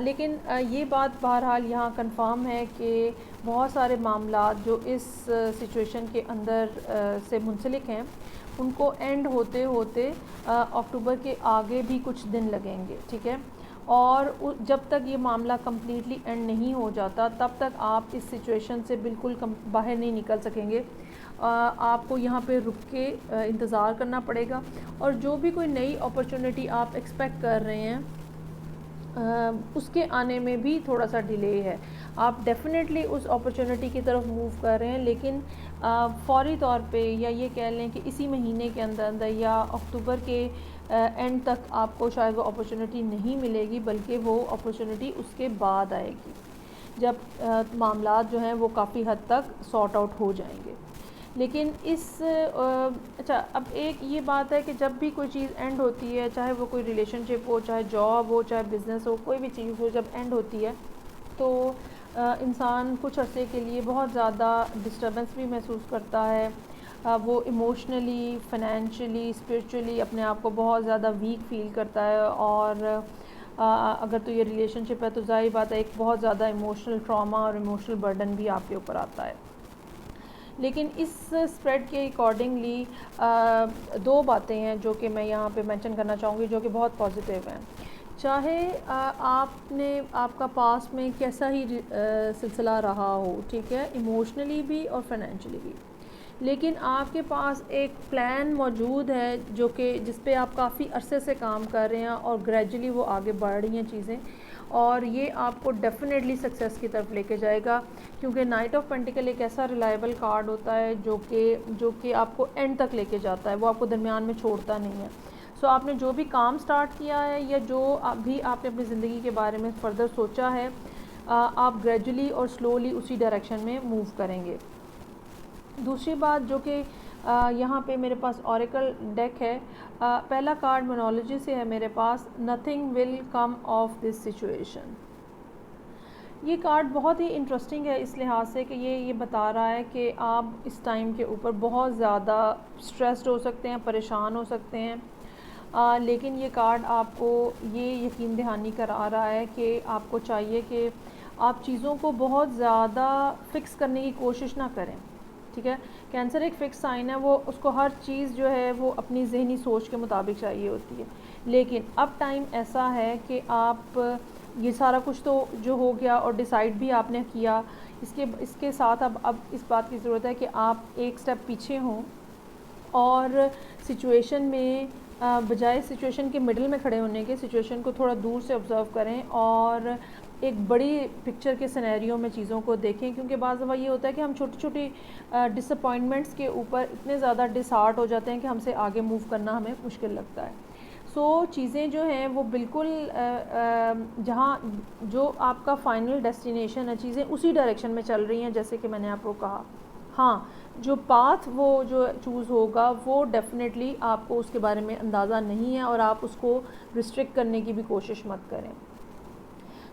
لیکن یہ بات بہرحال یہاں کنفرم ہے کہ بہت سارے معاملات جو اس سچویشن کے اندر سے منسلک ہیں ان کو اینڈ ہوتے ہوتے اکتوبر کے آگے بھی کچھ دن لگیں گے، ٹھیک ہے، اور جب تک یہ معاملہ کمپلیٹلی اینڈ نہیں ہو جاتا تب تک آپ اس سچویشن سے بالکل باہر نہیں نکل سکیں گے. آپ کو یہاں پہ رک کے انتظار کرنا پڑے گا، اور جو بھی کوئی نئی اپرچونٹی آپ ایکسپیکٹ کر رہے ہیں اس کے آنے میں بھی تھوڑا سا ڈیلے ہے. آپ ڈیفینیٹلی اس اپرچونٹی کی طرف موو کر رہے ہیں، لیکن فوری طور پہ یا یہ کہہ لیں کہ اسی مہینے کے اندر یا اکتوبر کے اینڈ تک آپ کو شاید وہ اپرچونٹی نہیں ملے گی، بلکہ وہ اپرچونٹی اس کے بعد آئے گی جب معاملات جو ہیں وہ کافی حد تک سارٹ آؤٹ ہو جائیں گے. لیکن اچھا اب ایک یہ بات ہے کہ جب بھی کوئی چیز اینڈ ہوتی ہے، چاہے وہ کوئی ریلیشن شپ ہو، چاہے جاب ہو، چاہے بزنس ہو، کوئی بھی چیز ہو، جب اینڈ ہوتی ہے تو انسان کچھ عرصے کے لیے بہت زیادہ ڈسٹربنس بھی محسوس کرتا ہے. وہ ایموشنلی، فائنینشلی، اسپرچولی اپنے آپ کو بہت زیادہ ویک فیل کرتا ہے، اور اگر تو یہ ریلیشن شپ ہے تو ظاہر بات ہے ایک بہت زیادہ ایموشنل ٹراما اور ایموشنل برڈن بھی آپ کے اوپر آتا ہے. لیکن اس اسپریڈ کے اکارڈنگلی دو باتیں ہیں جو کہ میں یہاں پہ مینشن کرنا چاہوں گی جو کہ بہت پازیٹیو ہیں. چاہے آپ کا پاس میں کیسا ہی سلسلہ رہا ہو، ٹھیک ہے، ایموشنلی بھی اور فائنینشلی بھی، لیکن آپ کے پاس ایک پلان موجود ہے جو کہ جس پہ آپ کافی عرصے سے کام کر رہے ہیں اور گریجولی وہ آگے بڑھ رہی ہیں چیزیں، اور یہ آپ کو ڈیفینیٹلی سکسیس کی طرف لے کے جائے گا. کیونکہ نائٹ آف پینٹیکل ایک ایسا ریلائبل کارڈ ہوتا ہے جو کہ آپ کو اینڈ تک لے کے جاتا ہے، وہ آپ کو درمیان میں چھوڑتا نہیں ہے. سو آپ نے جو بھی کام سٹارٹ کیا ہے یا جو بھی آپ نے اپنی زندگی کے بارے میں فردر سوچا ہے، آپ گریجولی اور سلولی اسی ڈائریکشن میں موو کریں گے. دوسری بات جو کہ یہاں پہ میرے پاس اوریکل ڈیک ہے، پہلا کارڈ مونالوجی سے ہے میرے پاس، nothing will come of this situation. یہ کارڈ بہت ہی انٹرسٹنگ ہے اس لحاظ سے کہ یہ بتا رہا ہے کہ آپ اس ٹائم کے اوپر بہت زیادہ سٹریسڈ ہو سکتے ہیں، پریشان ہو سکتے ہیں، لیکن یہ کارڈ آپ کو یہ یقین دہانی کرا رہا ہے کہ آپ کو چاہیے کہ آپ چیزوں کو بہت زیادہ فکس کرنے کی کوشش نہ کریں. ٹھیک ہے، کینسر ایک فکس سائن ہے، وہ اس کو ہر چیز جو ہے وہ اپنی ذہنی سوچ کے مطابق چاہیے ہوتی ہے. لیکن اب ٹائم ایسا ہے کہ آپ یہ سارا کچھ تو جو ہو گیا اور ڈیسائیڈ بھی آپ نے کیا، اس کے ساتھ اب اس بات کی ضرورت ہے کہ آپ ایک سٹیپ پیچھے ہوں اور سچویشن میں بجائے سچویشن کے مڈل میں کھڑے ہونے کے سچویشن کو تھوڑا دور سے آبزرو کریں اور ایک بڑی پکچر کے سینیریو میں چیزوں کو دیکھیں. کیونکہ بعض دفعہ یہ ہوتا ہے کہ ہم چھوٹی چھوٹی ڈس اپوائنٹمنٹس کے اوپر اتنے زیادہ ڈسہارٹ ہو جاتے ہیں کہ ہم سے آگے موو کرنا ہمیں مشکل لگتا ہے. سو چیزیں جو ہیں وہ بالکل جہاں جو آپ کا فائنل ڈیسٹینیشن ہے، چیزیں اسی ڈائریکشن میں چل رہی ہیں جیسے کہ میں نے آپ کو کہا. ہاں، جو پاتھ وہ جو چوز ہوگا وہ ڈیفینیٹلی آپ کو اس کے بارے میں اندازہ نہیں ہے اور آپ اس کو ریسٹرکٹ کرنے کی بھی کوشش مت کریں.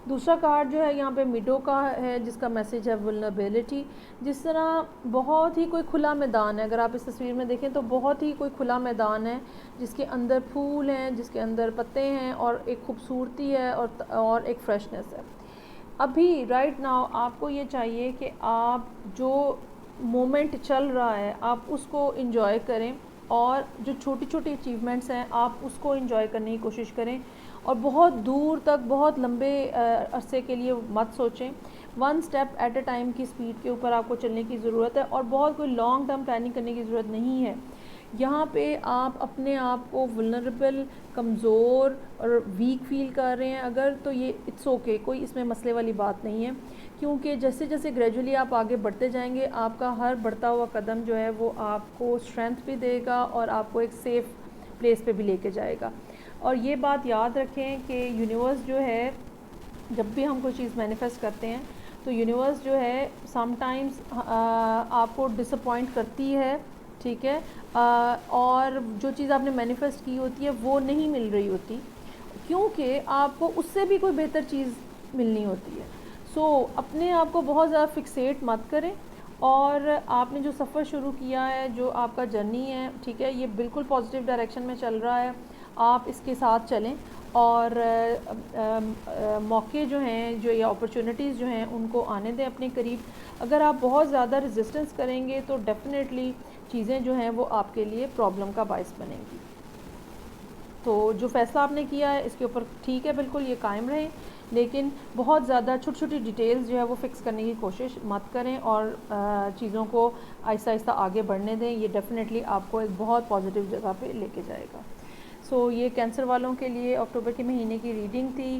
دوسرا کارڈ جو ہے یہاں پہ میڈو کا ہے جس کا میسیج ہے ولنریبلٹی. جس طرح بہت ہی کوئی کھلا میدان ہے، اگر آپ اس تصویر میں دیکھیں تو بہت ہی کوئی کھلا میدان ہے جس کے اندر پھول ہیں، جس کے اندر پتے ہیں اور ایک خوبصورتی ہے اور ایک فریشنس ہے. ابھی رائٹ ناؤ آپ کو یہ چاہیے کہ آپ جو مومنٹ چل رہا ہے آپ اس کو انجوائے کریں، اور جو چھوٹی چھوٹی اچیومنٹس ہیں آپ اس کو انجوائے کرنے کی کوشش کریں، اور بہت دور تک بہت لمبے عرصے کے لیے مت سوچیں. One step at a time کی سپیڈ کے اوپر آپ کو چلنے کی ضرورت ہے، اور بہت کوئی لانگ ٹرم پلاننگ کرنے کی ضرورت نہیں ہے. یہاں پہ آپ اپنے آپ کو ولنریبل، کمزور اور ویک فیل کر رہے ہیں اگر، تو یہ اٹس اوکے، کوئی اس میں مسئلے والی بات نہیں ہے. کیونکہ جیسے جیسے گریجولی آپ آگے بڑھتے جائیں گے آپ کا ہر بڑھتا ہوا قدم جو ہے وہ آپ کو اسٹرینتھ بھی دے گا اور آپ کو ایک سیف پلیس پہ بھی لے کے جائے گا. اور یہ بات یاد رکھیں کہ یونیورس جو ہے جب بھی ہم کوئی چیز مینیفیسٹ کرتے ہیں تو یونیورس جو ہے سم ٹائمز آپ کو ڈس اپوائنٹ کرتی ہے، ٹھیک ہے، اور جو چیز آپ نے مینیفیسٹ کی ہوتی ہے وہ نہیں مل رہی ہوتی کیونکہ آپ کو اس سے بھی کوئی بہتر چیز ملنی ہوتی ہے. سو اپنے آپ کو بہت زیادہ فکسیٹ مت کریں، اور آپ نے جو سفر شروع کیا ہے، جو آپ کا جرنی ہے، ٹھیک ہے، یہ بالکل پازیٹیو ڈائریکشن میں چل رہا ہے، آپ اس کے ساتھ چلیں اور موقع جو ہیں جو یا اپرچونٹیز جو ہیں ان کو آنے دیں اپنے قریب۔ اگر آپ بہت زیادہ ریزسٹنس کریں گے تو ڈیفینیٹلی چیزیں جو ہیں وہ آپ کے لیے پرابلم کا باعث بنیں گی۔ تو جو فیصلہ آپ نے کیا ہے اس کے اوپر ٹھیک ہے، بالکل یہ قائم رہیں، لیکن بہت زیادہ چھوٹی چھوٹی ڈیٹیلز جو ہے وہ فکس کرنے کی کوشش مت کریں، اور چیزوں کو آہستہ آہستہ آگے بڑھنے دیں۔ یہ ڈیفینیٹلی آپ کو ایک بہت پازیٹیو جگہ پہ لے کے جائے گا۔ سو یہ کینسر والوں کے لیے اکتوبر کے مہینے کی ریڈنگ تھی۔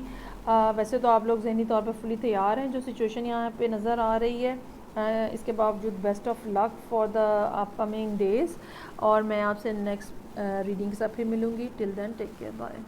ویسے تو آپ لوگ ذہنی طور پہ فلی تیار ہیں، جو سچویشن یہاں پہ نظر آ رہی ہے، اس کے باوجود best of luck for the upcoming days, اور میں آپ سے نیکسٹ ریڈنگ کے ساتھ پھر ملوں گی۔ ٹل دین ٹیک کیئر، بائے۔